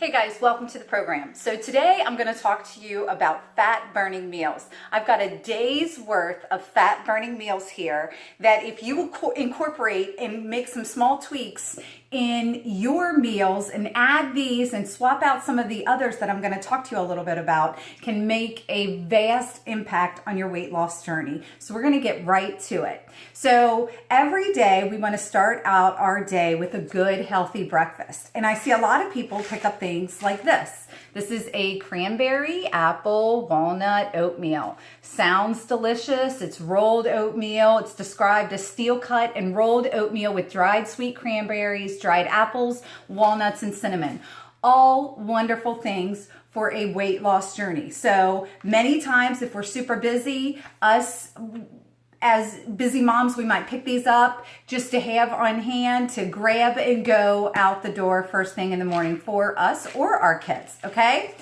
Hey guys, welcome to the program. So today I'm going to talk to you about fat burning meals. I've got a day's worth of fat burning meals here that if you incorporate and make some small tweaks in your meals and add these and swap out some of the others that I'm going to talk to you a little bit about, can make a vast impact on your weight loss journey. So we're going to get right to it. So every day we want to start out our day with a good healthy breakfast. And I see a lot of people pick up things like this. This is a cranberry, apple, walnut oatmeal. Sounds delicious. It's rolled oatmeal. It's described as steel cut and rolled oatmeal with dried sweet cranberries, dried apples, walnuts, and cinnamon. All wonderful things for a weight loss journey. So many times if we're super busy, us as busy moms, we might pick these up just to have on hand to grab and go out the door first thing in the morning for us or our kids, okay?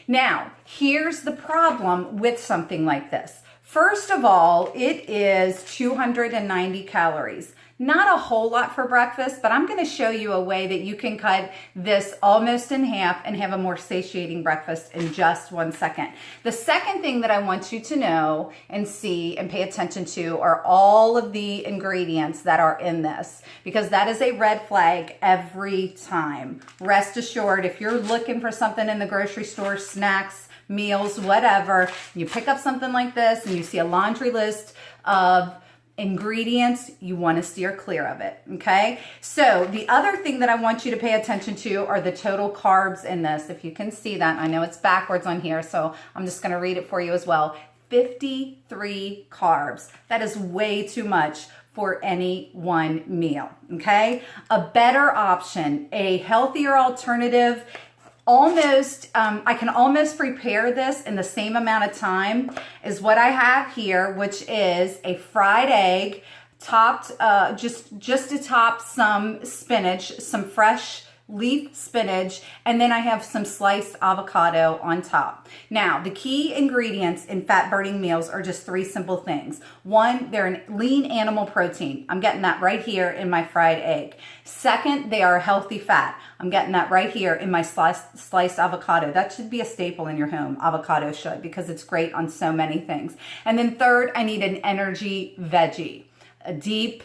Now, here's the problem with something like this. First of all, it is 290 calories. Not a whole lot for breakfast, but I'm going to show you a way that you can cut this almost in half and have a more satiating breakfast in just 1 second. The second thing that I want you to know and see and pay attention to are all of the ingredients that are in this, because that is a red flag every time. Rest assured, if you're looking for something in the grocery store, snacks, meals, whatever, you pick up something like this and you see a laundry list of ingredients, you want to steer clear of it, okay? So the other thing that I want you to pay attention to are the total carbs in this. If you can see that, I know it's backwards on here, so I'm just going to read it for you as well. 53 carbs. That is way too much for any one meal, okay? A better option, a healthier alternative, I can almost prepare this in the same amount of time as what I have here, which is a fried egg topped, just to top some spinach, some fresh leaf spinach, and then I have some sliced avocado on top. Now, the key ingredients in fat burning meals are just three simple things. One, they're a lean animal protein. I'm getting that right here in my fried egg. Second, they are a healthy fat. I'm getting that right here in my sliced avocado. That should be a staple in your home. Avocado should, because it's great on so many things. And then third, I need an energy veggie, a deep,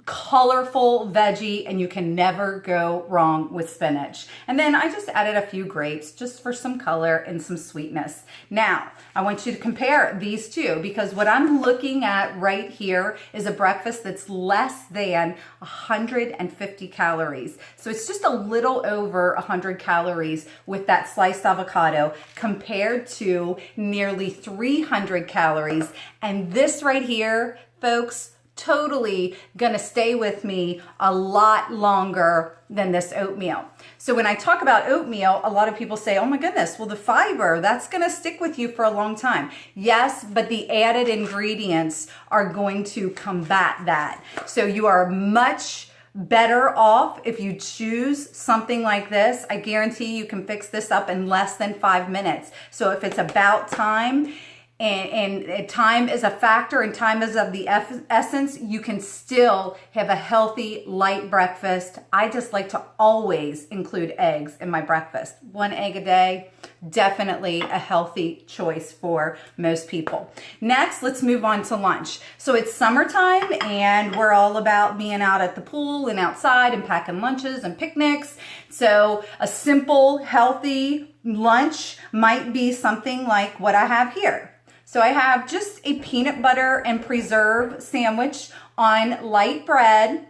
colorful veggie, and you can never go wrong with spinach. And then I just added a few grapes just for some color and some sweetness. Now, I want you to compare these two, because what I'm looking at right here is a breakfast that's less than 150 calories. So it's just a little over 100 calories with that sliced avocado compared to nearly 300 calories. And this right here, folks, totally gonna stay with me a lot longer than this oatmeal. So when I talk about oatmeal, a lot of people say, oh my goodness, well the fiber, that's gonna stick with you for a long time. Yes, but the added ingredients are going to combat that. So you are much better off if you choose something like this. I guarantee you can fix this up in less than 5 minutes. So if it's about time, and time is a factor and time is of the essence, you can still have a healthy, light breakfast. I just like to always include eggs in my breakfast. 1 egg a day, definitely a healthy choice for most people. Next, let's move on to lunch. So it's summertime and we're all about being out at the pool and outside and packing lunches and picnics. So a simple, healthy lunch might be something like what I have here. So I have just a peanut butter and preserve sandwich on light bread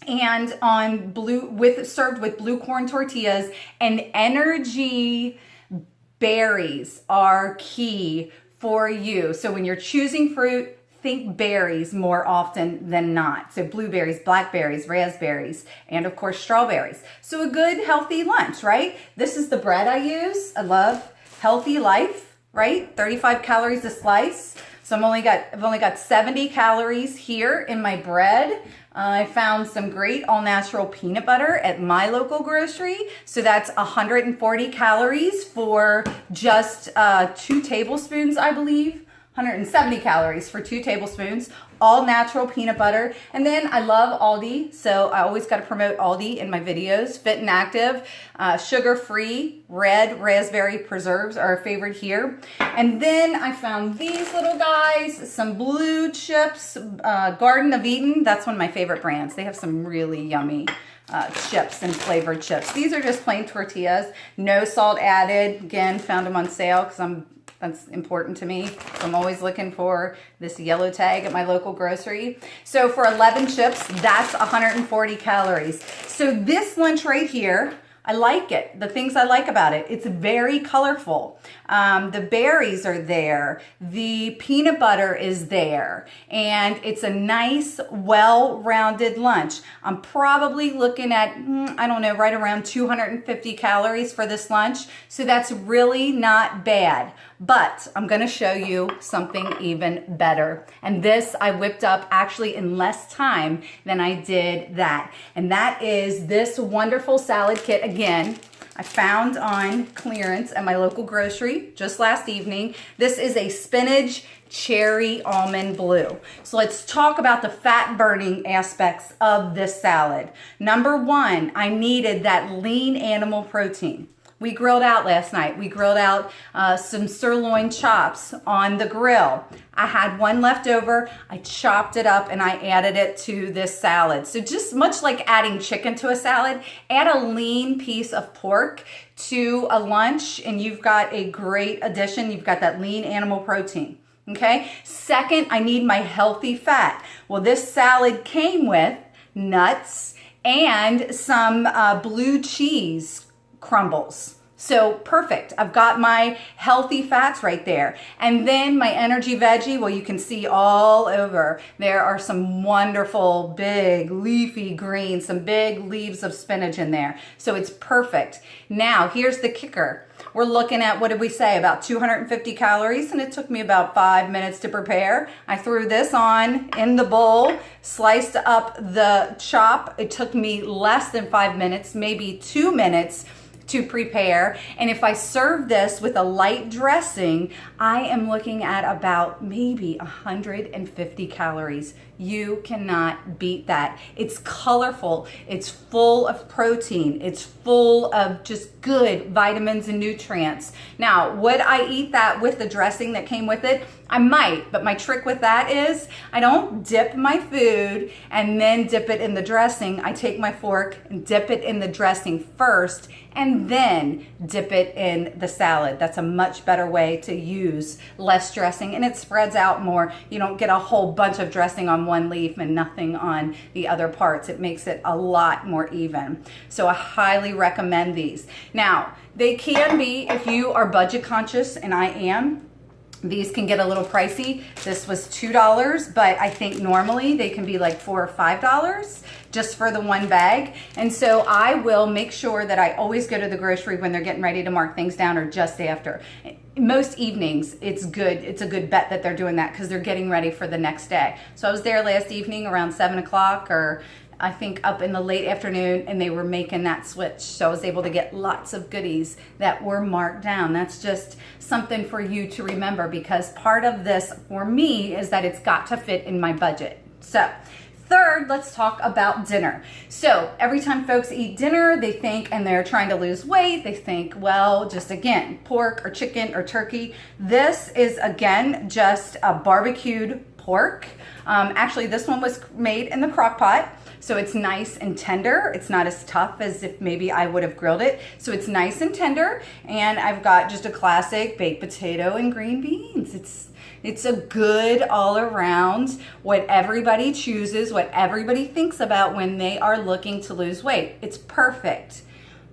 and served with blue corn tortillas, and energy berries are key for you. So when you're choosing fruit, think berries more often than not. So blueberries, blackberries, raspberries, and of course strawberries. So a good healthy lunch, right? This is the bread I use. I love Healthy Life. Right? 35 calories a slice. So I've only got 70 calories here in my bread. I found some great all-natural peanut butter at my local grocery. So that's 140 calories for just 2 tablespoons, I believe. 170 calories for 2 tablespoons, all natural peanut butter. And then I love Aldi, so I always got to promote Aldi in my videos. Fit and Active, sugar-free red raspberry preserves are a favorite here. And then I found these little guys, some blue chips, Garden of Eden. That's one of my favorite brands. They have some really yummy chips and flavored chips. These are just plain tortillas, no salt added. Again, found them on sale because that's important to me. So I'm always looking for this yellow tag at my local grocery. So for 11 chips, that's 140 calories. So this lunch right here, I like it. The things I like about it, it's very colorful. The berries are there. The peanut butter is there. And it's a nice, well-rounded lunch. I'm probably looking at, I don't know, right around 250 calories for this lunch. So that's really not bad. But I'm going to show you something even better. And this I whipped up actually in less time than I did that. And that is this wonderful salad kit. Again, I found on clearance at my local grocery just last evening. This is a spinach cherry almond blue. So let's talk about the fat burning aspects of this salad. Number one, I needed that lean animal protein. We grilled out last night. We grilled out some sirloin chops on the grill. I had one left over. I chopped it up and I added it to this salad. So just much like adding chicken to a salad, add a lean piece of pork to a lunch and you've got a great addition. You've got that lean animal protein. Okay. Second, I need my healthy fat. Well, this salad came with nuts and some blue cheese crumbles. So perfect. I've got my healthy fats right there. And then my energy veggie, well, you can see all over. There are some wonderful big leafy greens, some big leaves of spinach in there. So it's perfect. Now, here's the kicker. We're looking at, what did we say, about 250 calories, and it took me about 5 minutes to prepare. I threw this on in the bowl, sliced up the chop. It took me less than 5 minutes, maybe 2 minutes to prepare. And if I serve this with a light dressing, I am looking at about maybe 150 calories. You cannot beat that. It's colorful. It's full of protein. It's full of just good vitamins and nutrients. Now, would I eat that with the dressing that came with it? I might, but my trick with that is I don't dip my food and then dip it in the dressing. I take my fork and dip it in the dressing first and then dip it in the salad. That's a much better way to use less dressing and it spreads out more. You don't get a whole bunch of dressing on one leaf and nothing on the other parts. It makes it a lot more even. So I highly recommend these. Now, they can be, if you are budget conscious, and I am, these can get a little pricey. This was $2, but I think normally they can be like $4 or $5 just for the one bag. And so I will make sure that I always go to the grocery when they're getting ready to mark things down or just after. Most evenings, it's good. It's a good bet that they're doing that because they're getting ready for the next day. So I was there last evening around 7 o'clock or I think up in the late afternoon and they were making that switch. So I was able to get lots of goodies that were marked down. That's just something for you to remember because part of this for me is that it's got to fit in my budget. So third, let's talk about dinner. So every time folks eat dinner, they think, and they're trying to lose weight, they think, well, just again, pork or chicken or turkey. This is again, just a barbecued pork. Actually, this one was made in the crock pot. So it's nice and tender. It's not as tough as if maybe I would have grilled it. So it's nice and tender. And I've got just a classic baked potato and green beans. It's a good all around, what everybody chooses, what everybody thinks about when they are looking to lose weight. It's perfect.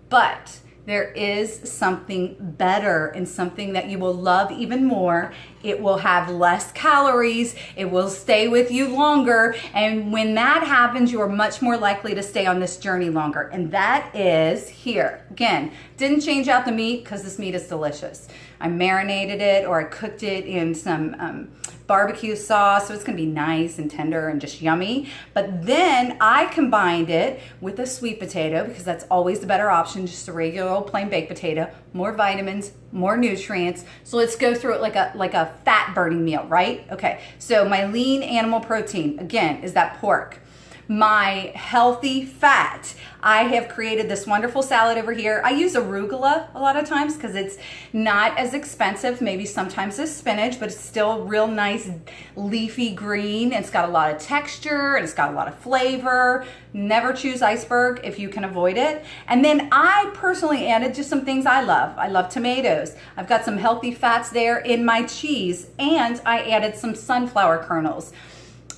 But there is something better and something that you will love even more. It will have less calories. It will stay with you longer. And when that happens, you are much more likely to stay on this journey longer. And that is here. Again, didn't change out the meat because this meat is delicious. I marinated it or I cooked it in some barbecue sauce, so it's gonna be nice and tender and just yummy. But then I combined it with a sweet potato because that's always the better option, just a regular old plain baked potato, more vitamins, more nutrients. So let's go through it like a fat burning meal, right? Okay, so my lean animal protein, again, is that pork. My healthy fat, I have created this wonderful salad over here. I use arugula a lot of times because it's not as expensive, maybe sometimes as spinach, but it's still real nice leafy green. It's got a lot of texture and it's got a lot of flavor. Never choose iceberg if you can avoid it. And then I personally added just some things I love. I love tomatoes. I've got some healthy fats there in my cheese, and I added some sunflower kernels,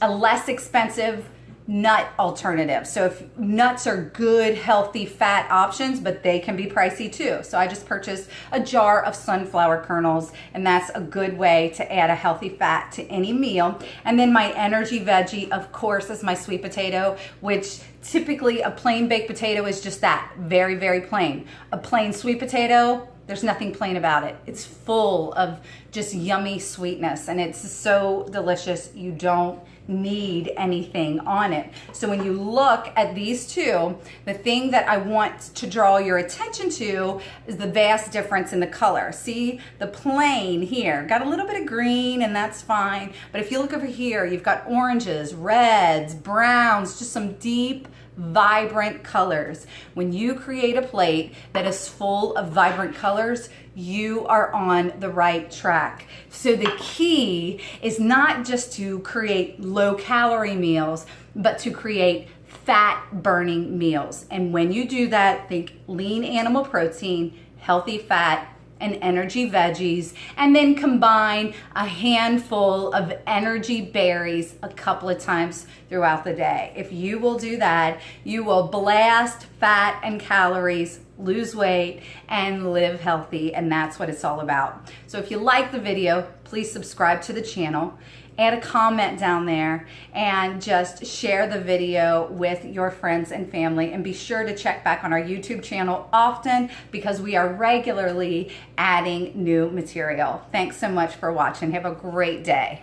a less expensive nut alternative. So if nuts are good, healthy fat options, but they can be pricey too. So I just purchased a jar of sunflower kernels, and that's a good way to add a healthy fat to any meal. And then my energy veggie, of course, is my sweet potato, which typically a plain baked potato is just that, very, very plain. A plain sweet potato, there's nothing plain about it. It's full of just yummy sweetness, and it's so delicious. You don't need anything on it. So when you look at these two, the thing that I want to draw your attention to is the vast difference in the color. See, the plain here got a little bit of green, and that's fine. But if you look over here, you've got oranges, reds, browns, just some deep, vibrant colors. When you create a plate that is full of vibrant colors, you are on the right track. So the key is not just to create low calorie meals, but to create fat burning meals. And when you do that, think lean animal protein, healthy fat, and energy veggies, and then combine a handful of energy berries a couple of times throughout the day. If you will do that, you will blast fat and calories, lose weight, and live healthy, and that's what it's all about. So if you like the video, please subscribe to the channel, add a comment down there, and just share the video with your friends and family. And be sure to check back on our YouTube channel often because we are regularly adding new material. Thanks so much for watching. Have a great day.